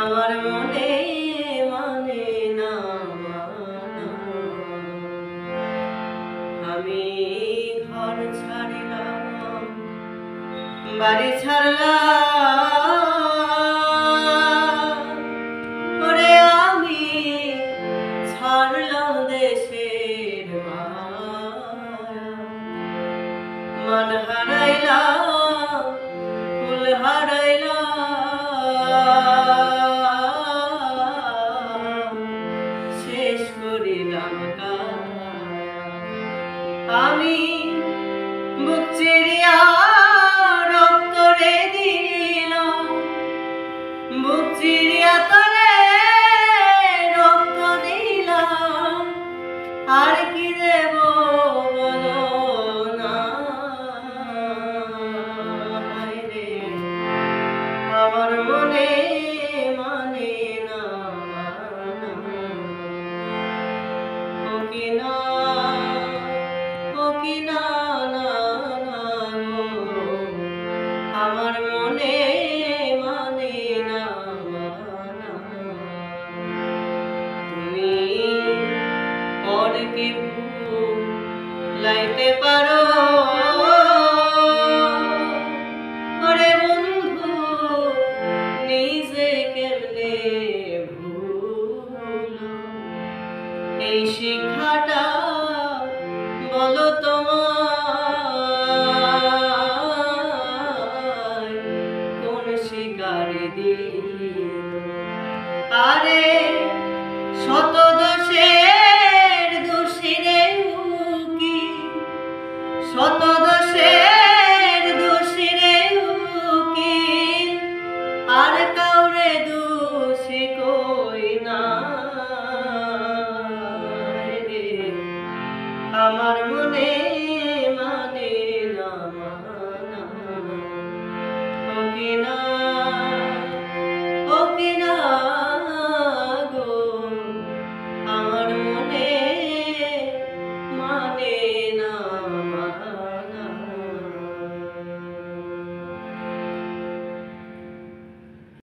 আমার মনে মানে না মানা। আমি ঘর ছাড়িলাম, বাড়ি ছাড়লাম, ওরে আমি ছাড়লাম দেশের মায়া। মান হারাইলাম, কুল হারাইলাম, শেষ করিলাম কায়া। আমি বুক চিরিয়া রক্ত রে দিলাম, বুক চিরিয়া তরে রক্ত দিলাম, আর কি দেব বলো না। হায়রে আমার মনে মানে না মানা। ও কি না, ও কি না না না গো, আমার মনে মানে না মানা। তুমি পরকে ভুলাইতে পারো, ওরে বন্ধু নিজে কেমনে ভুলো। এই শিক্ষাটা বলো তোমায় কোন শিকারে দিল। আরে